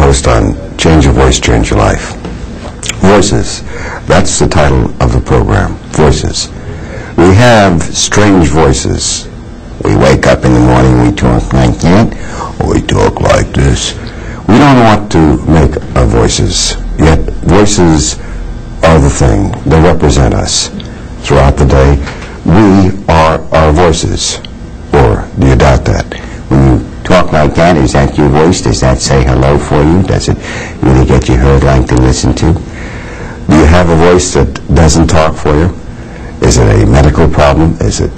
host on Change Your Voice, Change Your Life. Voices. That's the title of the program. Voices. We have strange voices. We wake up in the morning, we talk like that, or we talk like this. We don't know what to make of voices, yet voices are the thing. They represent us throughout the day. We are our voices. Or do you doubt that? When you talk like that, is that your voice? Does that say hello for you? Does it really get you heard, like to listen to? Do you have a voice that doesn't talk for you? Is it a medical problem? Is it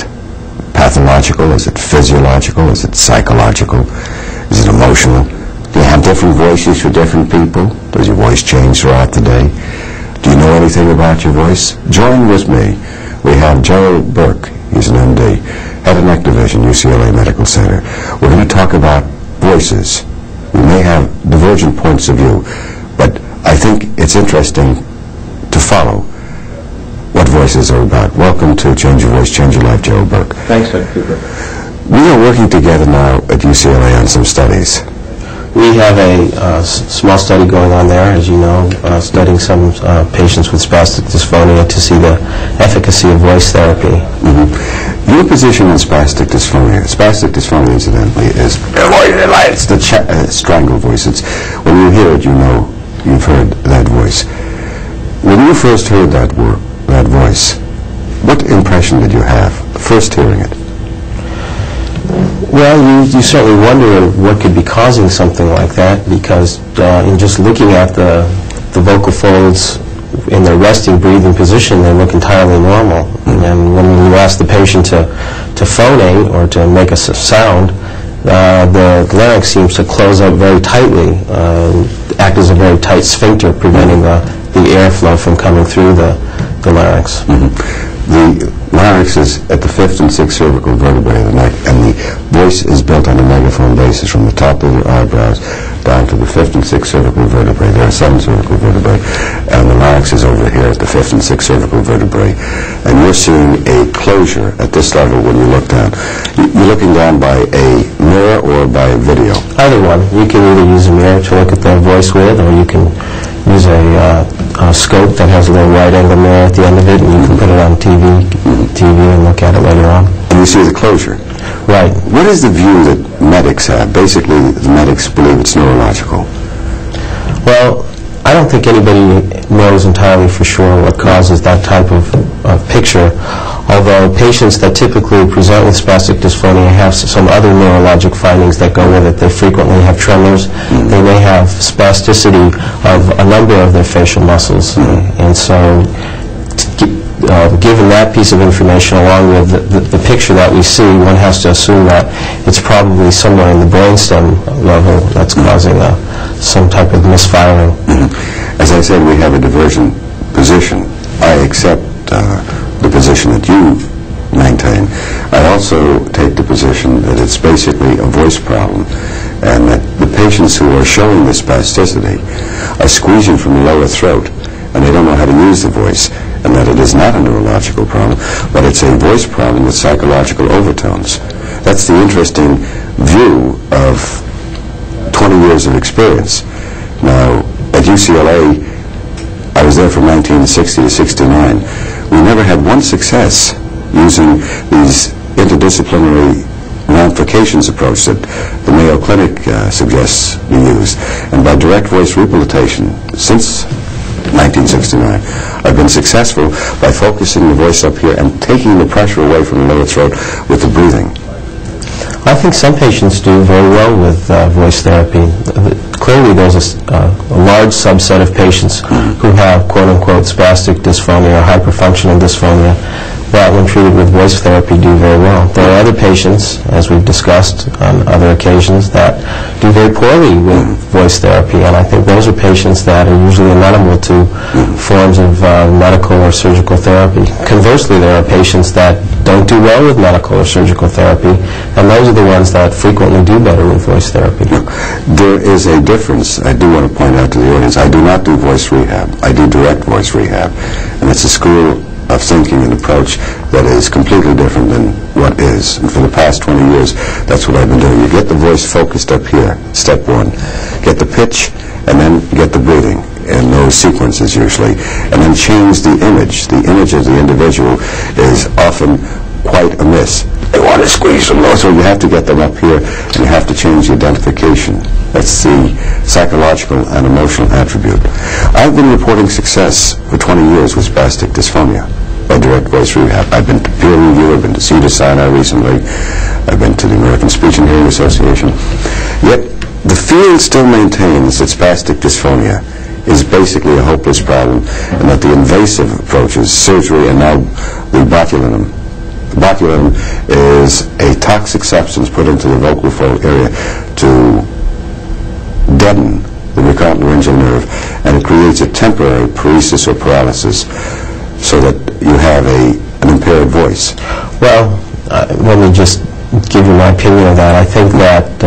pathological? Is it physiological? Is it psychological? Is it emotional? Do you have different voices for different people? Does your voice change throughout the day? Do you know anything about your voice? Join with me. We have Gerald Burke. He's an MD, Head and Neck Division, UCLA Medical Center. We're going to talk about voices. We may have divergent points of view, but I think it's interesting to follow what voices are about. Welcome to Change Your Voice, Change Your Life, Gerald Burke. Thanks, Dr. Cooper. We are working together now at UCLA on some studies. We have a small study going on there, as you know, studying some patients with spastic dysphonia to see the efficacy of voice therapy. Mm-hmm. Your position on spastic dysphonia, incidentally, is it's the strangled voice. It's, when you hear it, you know you've heard that voice. When you first heard that voice, what impression did you have first hearing it? Well, you certainly wonder what could be causing something like that, because in just looking at the vocal folds in their resting breathing position, they look entirely normal. And when you ask the patient to phonate or to make a sound, the larynx seems to close up very tightly, act as a very tight sphincter, preventing the airflow from coming through the larynx. The larynx is at the 5th and 6th cervical vertebrae of the neck, and the voice is built on a megaphone basis from the top of your eyebrows down to the 5th and 6th cervical vertebrae. There are 7 cervical vertebrae, and the larynx is over here at the 5th and 6th cervical vertebrae. And you're seeing a closure at this level when you look down. You're looking down by a mirror or by video? Either one. You can either use a mirror to look at the voice with, or you can use a scope that has a little wide-angle mirror at the end of it, and you can put it on TV and look at it later on. And you see the closure. Right. What is the view that medics have? Basically, the medics believe it's neurological. Well, I don't think anybody knows entirely for sure what causes that type of picture, although patients that typically present with spastic dysphonia have some other neurologic findings that go with it. They frequently have tremors. They may have spasticity of a number of their facial muscles. And so given that piece of information along with the picture that we see, one has to assume that it's probably somewhere in the brainstem level that's causing some type of misfiring. As I said, we have a divergent position. I accept the position that you maintain. I also take the position that it's basically a voice problem, and that the patients who are showing this spasticity are squeezing from the lower throat, and they don't know how to use the voice, and that it is not a neurological problem, but it's a voice problem with psychological overtones. That's the interesting view of 20 years of experience. Now, at UCLA, I was there from 1960 to 69. We never had one success using these interdisciplinary ramifications approach that the Mayo Clinic suggests we use. And by direct voice rehabilitation, since 1969, I've been successful by focusing the voice up here and taking the pressure away from the lower throat with the breathing. I think some patients do very well with voice therapy. Clearly there's a large subset of patients who have quote-unquote spastic dysphonia or hyperfunctional dysphonia that when treated with voice therapy do very well. There are other patients, as we've discussed on other occasions, that do very poorly with voice therapy, and I think those are patients that are usually amenable to forms of medical or surgical therapy. Conversely, there are patients that don't do well with medical or surgical therapy, and those are the ones that frequently do better with voice therapy. There is a difference. I do want to point out to the audience, I do not do voice rehab. I do direct voice rehab, and it's a school of thinking and approach that is completely different than what is. And for the past 20 years, that's what I've been doing. You get the voice focused up here, step one. Get the pitch, and then get the breathing in those sequences usually, and then change the image. The image of the individual is often quite amiss. They want to squeeze them low, so you have to get them up here, and you have to change the identification. That's the psychological and emotional attribute. I've been reporting success for 20 years with spastic dysphonia by direct voice rehab. I've been to peer review, I've been to Cedars-Sinai recently, I've been to the American Speech and Hearing Association. Yet the field still maintains that spastic dysphonia is basically a hopeless problem, and that the invasive approaches, surgery and now the botulinum. The botulinum is a toxic substance put into the vocal fold area to deaden the recurrent laryngeal nerve, and it creates a temporary paresis or paralysis so that you have an impaired voice. Well, let me just give you my opinion of that. I think that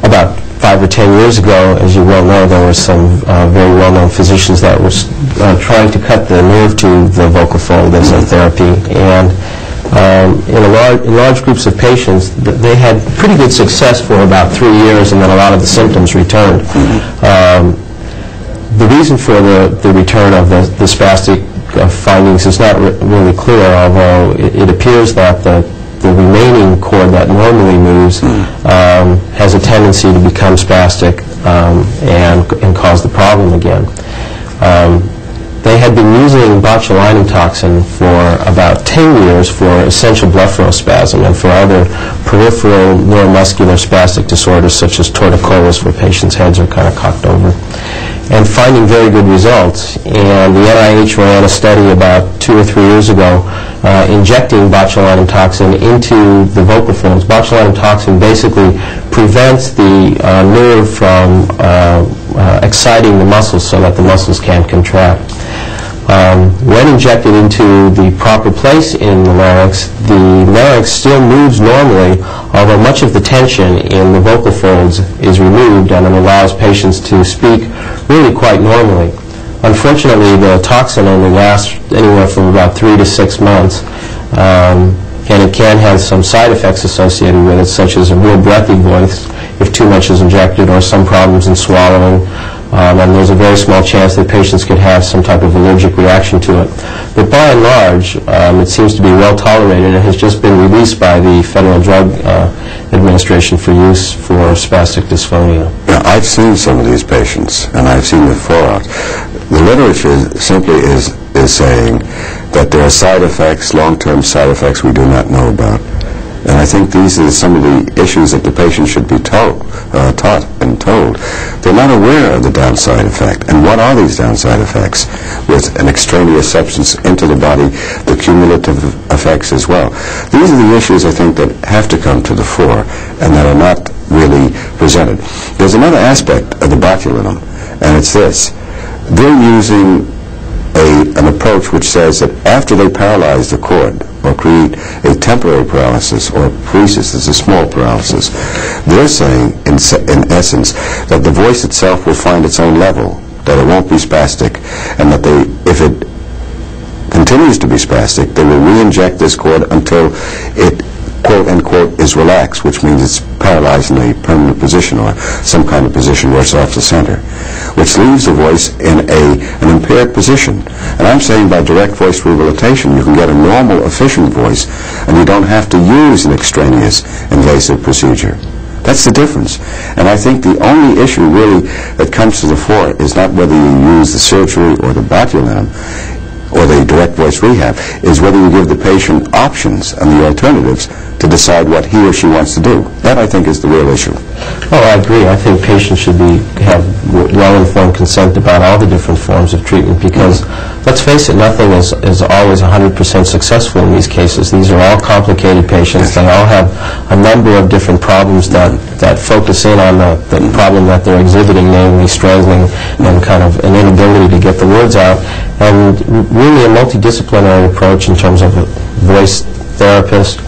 about 5 or 10 years ago, as you well know, there were some very well-known physicians that were trying to cut the nerve to the vocal fold as a therapy, and in large groups of patients, they had pretty good success for about 3 years, and then a lot of the symptoms returned. The reason for the return of the spastic findings is not really clear, although it appears that the remaining cord that normally moves has a tendency to become spastic and cause the problem again. They had been using botulinum toxin for about 10 years for essential blepharospasm and for other peripheral neuromuscular spastic disorders such as torticollis, where patients' heads are kind of cocked over, and finding very good results. And the NIH ran a study about 2 or 3 years ago injecting botulinum toxin into the vocal folds. Botulinum toxin basically prevents the nerve from exciting the muscles so that the muscles can't contract. When injected into the proper place in the larynx still moves normally, although much of the tension in the vocal folds is removed, and it allows patients to speak really quite normally. Unfortunately, the toxin only lasts anywhere from about 3 to 6 months, and it can have some side effects associated with it, such as a real breathy voice if too much is injected, or some problems in swallowing. And there's a very small chance that patients could have some type of allergic reaction to it. But by and large, it seems to be well tolerated and has just been released by the Federal Drug Administration for use for spastic dysphonia. Now, I've seen some of these patients, and I've seen the fallout. The literature simply is saying that there are side effects, long-term side effects we do not know about. And I think these are some of the issues that the patient should be taught and told. They're not aware of the downside effect. And what are these downside effects with an extraneous substance into the body, the cumulative effects as well? These are the issues, I think, that have to come to the fore and that are not really presented. There's another aspect of the botulinum, and it's this. They're using an approach which says that after they paralyze the cord or create a temporary paralysis or paresis, is a small paralysis, they're saying in essence that the voice itself will find its own level, that it won't be spastic, and that if it continues to be spastic, they will re-inject this cord until it quote-unquote is relaxed, which means it's paralyzed in a permanent position or some kind of position where it's off the center, which leaves the voice in an impaired position. And I'm saying by direct voice rehabilitation you can get a normal, efficient voice, and you don't have to use an extraneous invasive procedure. That's the difference. And I think the only issue really that comes to the fore is not whether you use the surgery or the botulinum or the direct voice rehab, is whether you give the patient options and the alternatives to decide what he or she wants to do. That, I think, is the real issue. Oh, I agree. I think patients should have well-informed consent about all the different forms of treatment because, let's face it, nothing is always 100% successful in these cases. These are all complicated patients. They all have a number of different problems that focus in on the problem that they're exhibiting, namely strangling and kind of an inability to get the words out. And really a multidisciplinary approach in terms of a voice therapist,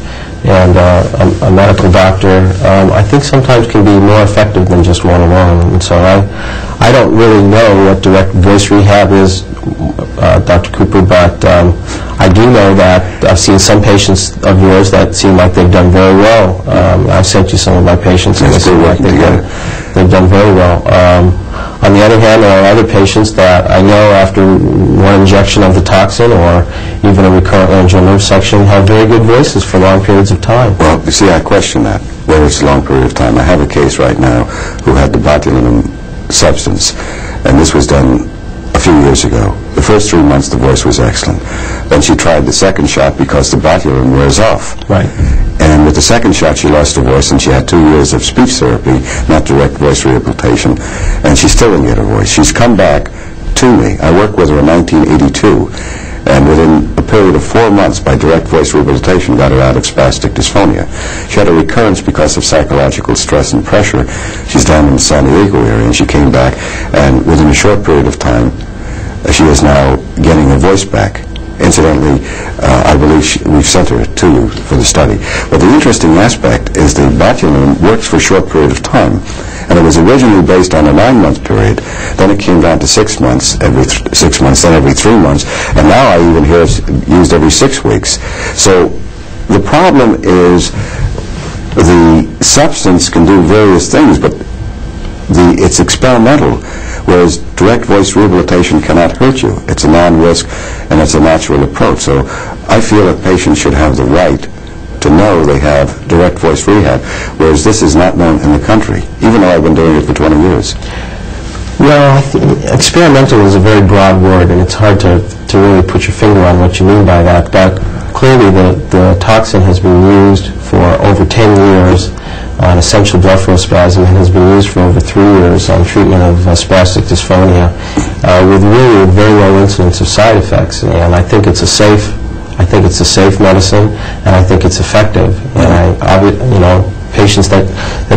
and a medical doctor, I think sometimes can be more effective than just one alone. And so I don't really know what direct voice rehab is, Dr. Cooper, but I do know that I've seen some patients of yours that seem like they've done very well. I've sent you some of my patients, and they seem like they've done very well. On the other hand, there are other patients that I know after one injection of the toxin or even a recurrent laryngeal nerve section have very good voices for long periods of time. Well, you see, I question that, whether it's a long period of time. I have a case right now who had the botulinum substance, and this was done a few years ago. The first 3 months, the voice was excellent. Then she tried the second shot because the botulinum wears off. Right. And with the second shot, she lost her voice, and she had 2 years of speech therapy, not direct voice rehabilitation, and she still didn't get her voice. She's come back to me. I worked with her in 1982, and within a period of 4 months, by direct voice rehabilitation, got her out of spastic dysphonia. She had a recurrence because of psychological stress and pressure. She's down in the San Diego area, and she came back, and within a short period of time, she is now getting her voice back. Incidentally, I believe we've sent her to you for the study. But the interesting aspect is the botulinum works for a short period of time. And it was originally based on a 9-month period. Then it came down to 6 months, every 6 months, then every 3 months. And now I even hear it's used every 6 weeks. So the problem is the substance can do various things, but it's experimental, whereas direct voice rehabilitation cannot hurt you. It's a non-risk, and it's a natural approach. So I feel that patients should have the right to know they have direct voice rehab, whereas this is not known in the country, even though I've been doing it for 20 years. Well, experimental is a very broad word, and it's hard to really put your finger on what you mean by that. But clearly the toxin has been used for over 10 years on essential blepharospasm and has been used for over 3 years on treatment of spastic dysphonia with really a very low incidence of side effects. And I think it's a safe medicine, and I think it's effective. And patients that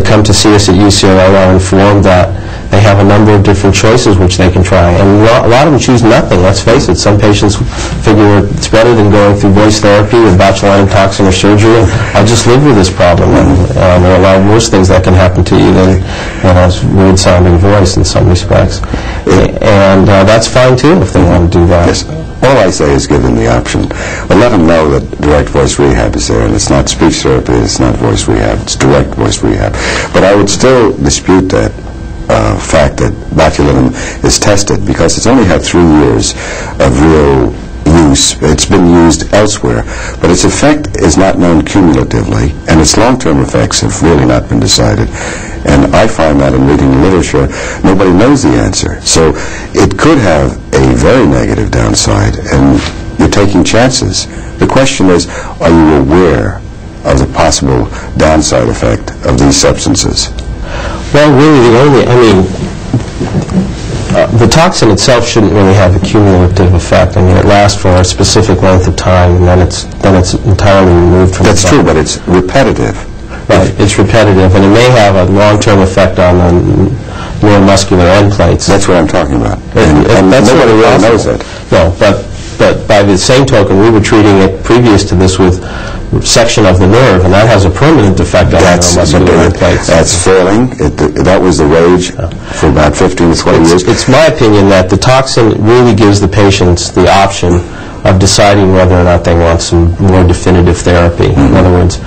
come to see us at UCLA are informed that they have a number of different choices which they can try. And a lot of them choose nothing, let's face it. Some patients figure it's better than going through voice therapy with botulinum toxin or surgery, and I'll just live with this problem. And there are a lot of worse things that can happen to you than a weird-sounding voice in some respects. And that's fine, too, if they want to do that. Yes. All I say is give them the option. But let them know that direct voice rehab is there, and it's not speech therapy, it's not voice rehab, it's direct voice rehab. But I would still dispute that fact that botulinum is tested, because it's only had 3 years of real use. It's been used elsewhere, but its effect is not known cumulatively, and its long-term effects have really not been decided. And I find that in reading the literature, nobody knows the answer. So it could have a very negative downside, and you're taking chances. The question is, are you aware of the possible downside effect of these substances? Well, really, the toxin itself shouldn't really have a cumulative effect. I mean, it lasts for a specific length of time, and then it's entirely removed from the body. That's true, but it's repetitive. Right, it's repetitive, and it may have a long-term effect on the neuromuscular end plates. That's what I'm talking about. And that's nobody really knows that. No, but by the same token, we were treating it previous to this with section of the nerve, and that has a permanent effect on the neuromuscular end plates. That's failing. That was the rage for about 15 to 20 years. It's my opinion that the toxin really gives the patients the option of deciding whether or not they want some more definitive therapy. In other words,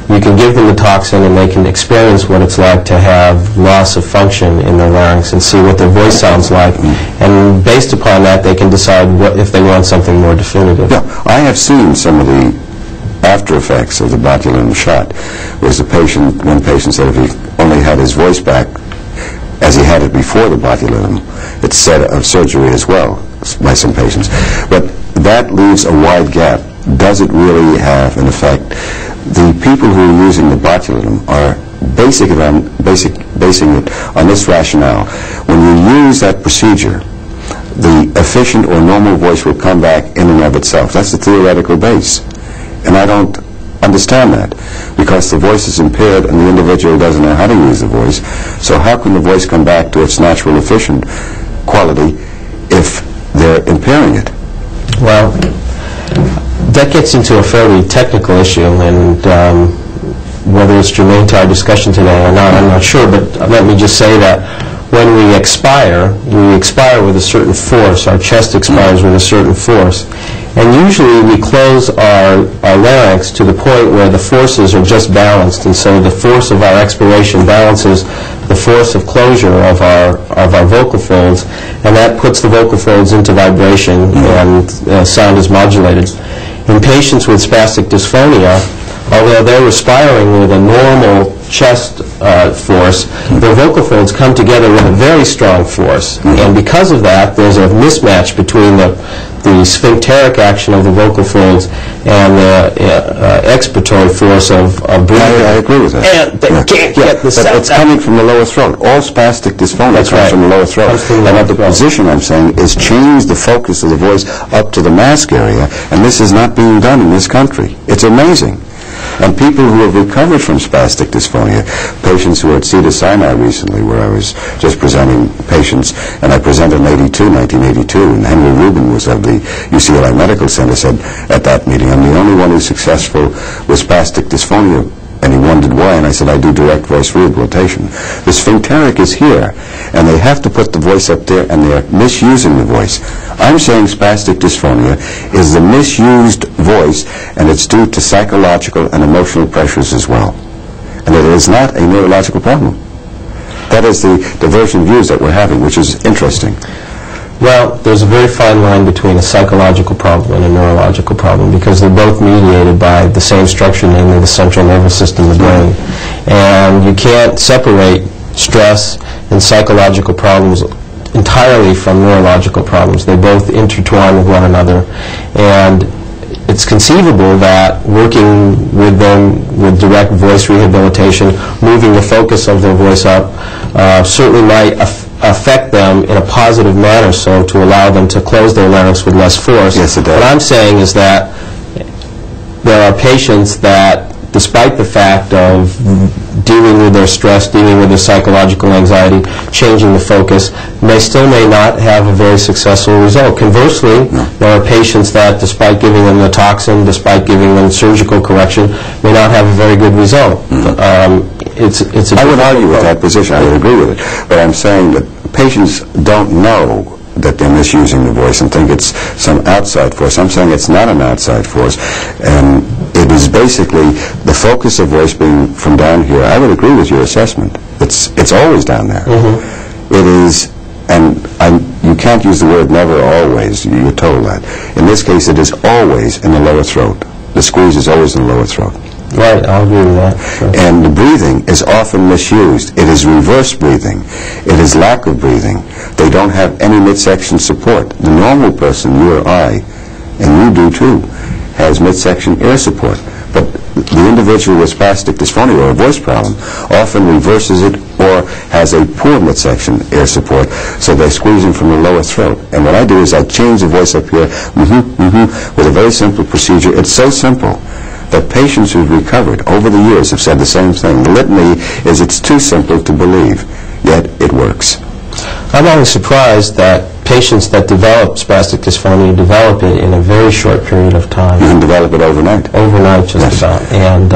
you can give them the toxin and they can experience what it's like to have loss of function in their larynx and see what their voice sounds like. And based upon that, they can decide if they want something more definitive. Yeah, I have seen some of the after effects of the botulinum shot. Whereas one patient said if he only had his voice back as he had it before the botulinum, it's said of surgery as well by some patients. But that leaves a wide gap. Does it really have an effect? The people who are using the botulinum are basing it on this rationale. When you use that procedure, the efficient or normal voice will come back in and of itself. That's the theoretical base. And I don't understand that, because the voice is impaired and the individual doesn't know how to use the voice. So how can the voice come back to its natural efficient quality if they're impairing it? Well, that gets into a fairly technical issue, and whether it's germane to our discussion today or not, I'm not sure, but let me just say that when we expire with a certain force. Our chest expires with a certain force. And usually we close our larynx to the point where the forces are just balanced, and so the force of our expiration balances the force of closure of our vocal folds, and that puts the vocal folds into vibration, and sound is modulated. In patients with spastic dysphonia, although they're respiring with a normal chest force, their vocal folds come together with a very strong force. And because of that, there's a mismatch between the sphincteric action of the vocal folds and the expiratory force of breathing. I agree with that. And they can't get the sound. But it's coming from the lower throat. All spastic dysphonia comes from the lower throat. And the position I'm saying is change the focus of the voice up to the mask area, and this is not being done in this country. It's amazing. And people who have recovered from spastic dysphonia, patients who were at Cedars-Sinai recently, where I was just presenting patients, and I presented in 1982, and Henry Rubin was of the UCLA Medical Center, said at that meeting, I'm the only one who's successful with spastic dysphonia. And he wondered why, and I said, I do direct voice rehabilitation. The sphincteric is here, and they have to put the voice up there, and they're misusing the voice. I'm saying spastic dysphonia is the misused voice, and it's due to psychological and emotional pressures as well. And it is not a neurological problem. That is the divergent views that we're having, which is interesting. Well, there's a very fine line between a psychological problem and a neurological problem, because they're both mediated by the same structure, namely the central nervous system, the brain. And you can't separate stress and psychological problems entirely from neurological problems. They both intertwine with one another. And it's conceivable that working with them with direct voice rehabilitation, moving the focus of their voice up, certainly might affect them in a positive manner, so to allow them to close their larynx with less force. Yes, it does. What I'm saying is that there are patients that, despite the fact of dealing with their stress, dealing with their psychological anxiety, changing the focus, they may not have a very successful result. Conversely, there are patients that, despite giving them the toxin, despite giving them surgical correction, may not have a very good result. I would argue with that position. I would agree with it. But I'm saying that patients don't know that they're misusing the voice and think it's some outside force. I'm saying it's not an outside force. And it is basically the focus of voice being from down here. I would agree with your assessment. It's always down there. It is, and you can't use the word never always. You're told that. In this case, it is always in the lower throat. The squeeze is always in the lower throat. Right, I'll agree with that. Sure. And the breathing is often misused. It is reverse breathing. It is lack of breathing. They don't have any midsection support. The normal person, you or I, and you do too, has midsection air support. But the individual with spastic dysphonia or a voice problem often reverses it or has a poor midsection air support, so they're squeezing from the lower throat. And what I do is I change the voice up here with a very simple procedure. It's so simple that patients who've recovered over the years have said the same thing. The litany is it's too simple to believe, yet it works. I'm always surprised that patients that develop spastic dysphonia develop it in a very short period of time. You can develop it overnight. Overnight, just about. And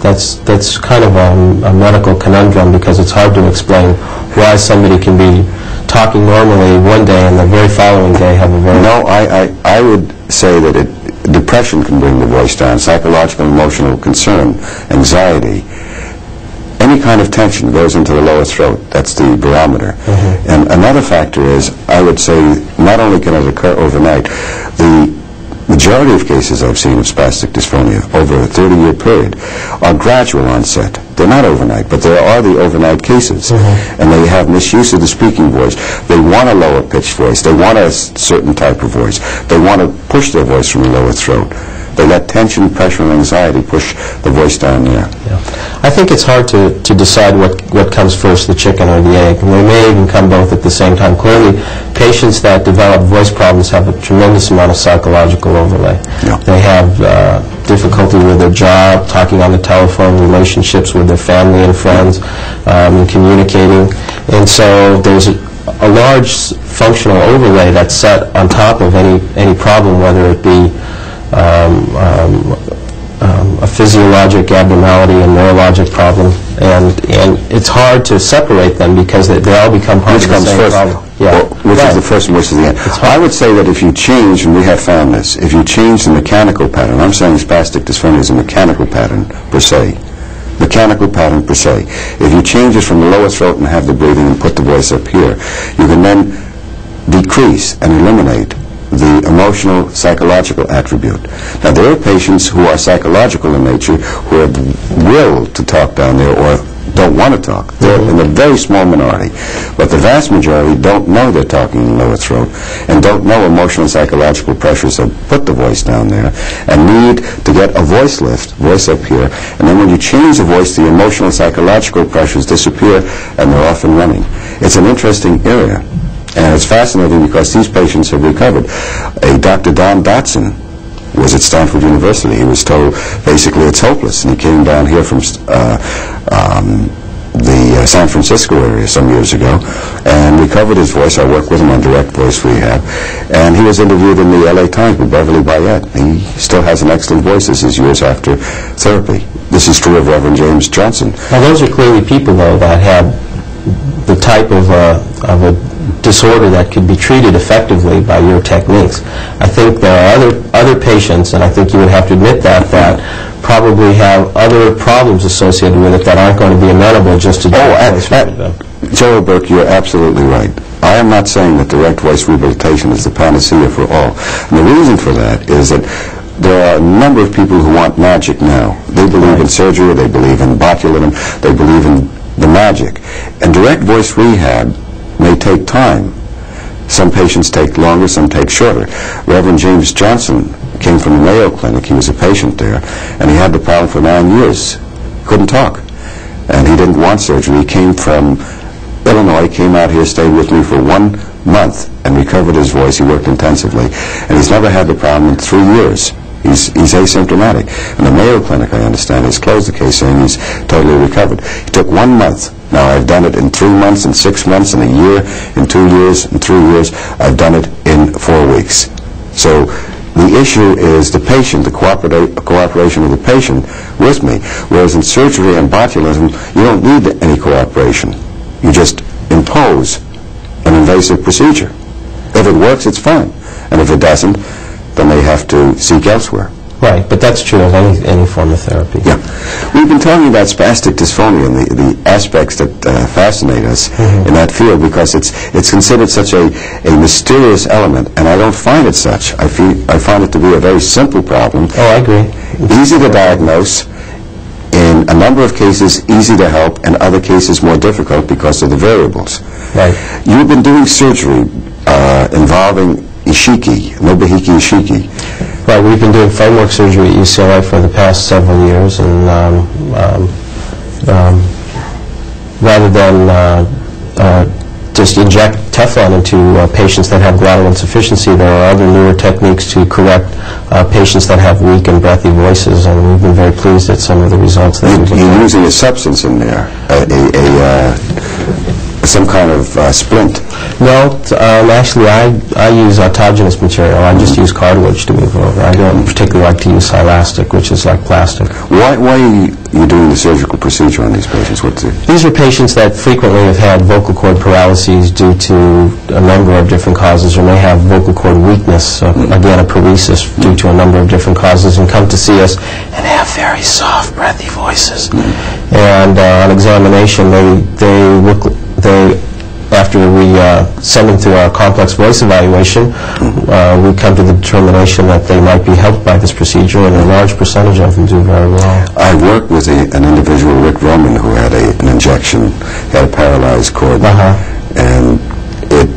that's kind of a medical conundrum, because it's hard to explain why somebody can be talking normally one day and the very following day have a very... No, I would say that depression can bring the voice down, psychological, emotional concern, anxiety. Any kind of tension goes into the lower throat. That's the barometer. And another factor is, I would say, not only can it occur overnight, the majority of cases I've seen of spastic dysphonia over a 30-year period are gradual onset. They're not overnight, but there are the overnight cases. And they have misuse of the speaking voice. They want a lower pitched voice. They want a certain type of voice. They want to push their voice from the lower throat. They let tension, pressure, and anxiety push the voice down there. I think it's hard to decide what comes first, the chicken or the egg. And they may even come both at the same time. Clearly, patients that develop voice problems have a tremendous amount of psychological overlay. They have difficulty with their job, talking on the telephone, relationships with their family and friends, and communicating. And so there's a large functional overlay that's set on top of any problem, whether it be a physiologic abnormality, a neurologic problem, and it's hard to separate them because they all become part of the same problem. Yeah. Which is the first and which is the end. I would say that if you change, and we have found this, if you change the mechanical pattern, I'm saying spastic dysphonia is a mechanical pattern per se. Mechanical pattern per se. If you change it from the lower throat and have the breathing and put the voice up here, you can then decrease and eliminate the emotional, psychological attribute. Now, there are patients who are psychological in nature who have will to talk down there or don't want to talk. They're in a very small minority. But the vast majority don't know they're talking in the lower throat and don't know emotional and psychological pressures that put the voice down there and need to get a voice lift, voice up here. And then when you change the voice, the emotional and psychological pressures disappear and they're off and running. It's an interesting area. And it's fascinating because these patients have recovered. A Dr. Don Dotson was at Stanford University. He was told basically it's hopeless, and he came down here from the San Francisco area some years ago and recovered his voice. I worked with him on direct voice rehab, and he was interviewed in the LA Times with Beverly Bayette. He still has an excellent voice as his years after therapy. This is true of Reverend James Johnson. Now, those are clearly people, though, that had the type of a disorder that could be treated effectively by your techniques. I think there are other patients, and I think you would have to admit that probably have other problems associated with it that aren't going to be amenable just to direct voice rehabilitation. Gerald Burke, you're absolutely right. I am not saying that direct voice rehabilitation is the panacea for all. And the reason for that is that there are a number of people who want magic now. They believe in surgery, they believe in botulism, they believe in the magic. And direct voice rehab may take time. Some patients take longer, some take shorter. Reverend James Johnson came from the Mayo Clinic. He was a patient there, and he had the problem for 9 years. Couldn't talk. And he didn't want surgery. He came from Illinois, came out here, stayed with me for 1 month, and recovered his voice. He worked intensively. And he's never had the problem in 3 years. He's asymptomatic. And the Mayo Clinic, I understand, has closed the case saying he's totally recovered. It took 1 month. Now, I've done it in 3 months, in 6 months, in a year, in 2 years, in 3 years. I've done it in 4 weeks. So the issue is the patient, the cooperation of the patient with me. Whereas in surgery and botulism, you don't need any cooperation. You just impose an invasive procedure. If it works, it's fine. And if it doesn't, then they have to seek elsewhere. Right, but that's true of any form of therapy. Yeah. We've been talking about spastic dysphonia and the aspects that fascinate us in that field because it's considered such a mysterious element, and I don't find it such. I find it to be a very simple problem. Oh, I agree. Easy to diagnose, in a number of cases easy to help, in other cases more difficult because of the variables. Right. You've been doing surgery involving ishiki, Nobuhiki ishiki. Right, we've been doing framework surgery at UCLA for the past several years, and rather than just inject Teflon into patients that have glottal insufficiency, there are other newer techniques to correct patients that have weak and breathy voices, and we've been very pleased at some of the results that we've You're using a substance in there, some kind of splint. No, actually I use autogenous material. I just use cartilage to move over. I don't particularly like to use elastic, which is like plastic. Why are you doing the surgical procedure on these patients? These are patients that frequently have had vocal cord paralyses due to a number of different causes, or may have vocal cord weakness, again a paresis due to a number of different causes, and come to see us and have very soft, breathy voices. And on examination, after we send them through our complex voice evaluation, we come to the determination that they might be helped by this procedure, and a large percentage of them do very well. I worked with an individual, Rick Roman, who had an injection, had a paralyzed cord, and it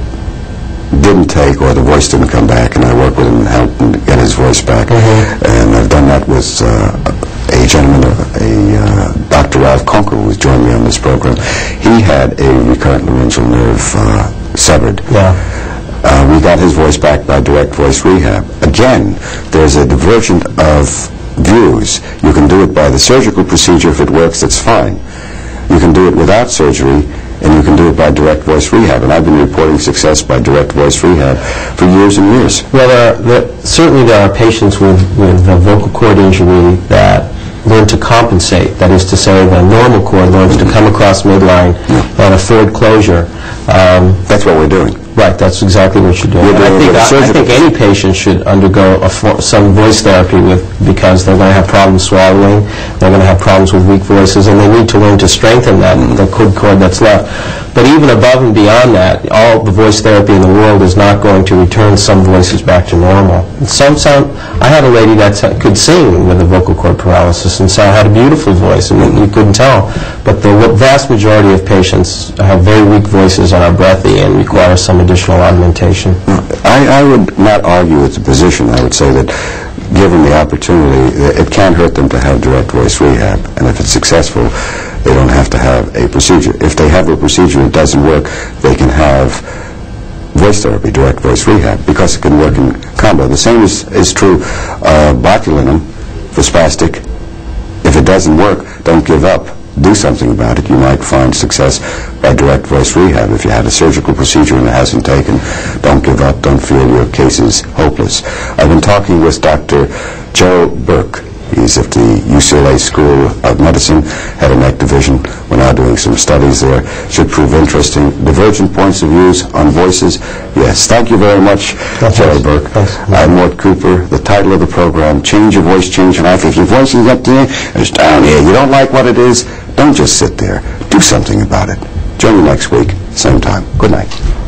didn't take, or the voice didn't come back, and I worked with him and helped him get his voice back. And I've done that with a gentleman, Dr. Ralph Conker, who's joined me on this program. He had a recurrent laryngeal nerve severed. We got his voice back by direct voice rehab. Again, there's a divergence of views. You can do it by the surgical procedure. If it works, that's fine. You can do it without surgery, And you can do it by direct voice rehab. And I've been reporting success by direct voice rehab for years and years. Well, certainly there are patients with a vocal cord injury that learn to compensate. That is to say, the normal cord learns to come across midline and afford closure. That's what we're doing. Right, that's exactly what you're doing. I think any patient should undergo some voice therapy because they're going to have problems swallowing, they're going to have problems with weak voices, and they need to learn to strengthen the cord that's left. But even above and beyond that, all the voice therapy in the world is not going to return some voices back to normal. I had a lady that could sing with a vocal cord paralysis and had a beautiful voice, and you couldn't tell. But the vast majority of patients have very weak voices and are breathy and require some additional augmentation. I would not argue with the position. I would say that given the opportunity, it can't hurt them to have direct voice rehab. And if it's successful, they don't have to have a procedure. If they have a procedure and it doesn't work, they can have voice therapy, direct voice rehab, because it can work in combo. The same is true botulinum for spastic. If it doesn't work, don't give up. Do something about it. You might find success by direct voice rehab. If you had a surgical procedure and it hasn't taken, don't give up. Don't feel your case is hopeless. I've been talking with Dr. Joe Burke. He's at the UCLA School of Medicine, head of neck division. We're now doing some studies there. Should prove interesting. Divergent points of views on voices. Yes, thank you very much, Joe Burke. I'm Mort Cooper. The title of the program, Change Your Voice, Change Your Life. If your voice is up there, it's down here. You don't like what it is, don't just sit there. Do something about it. Join me next week, same time. Good night.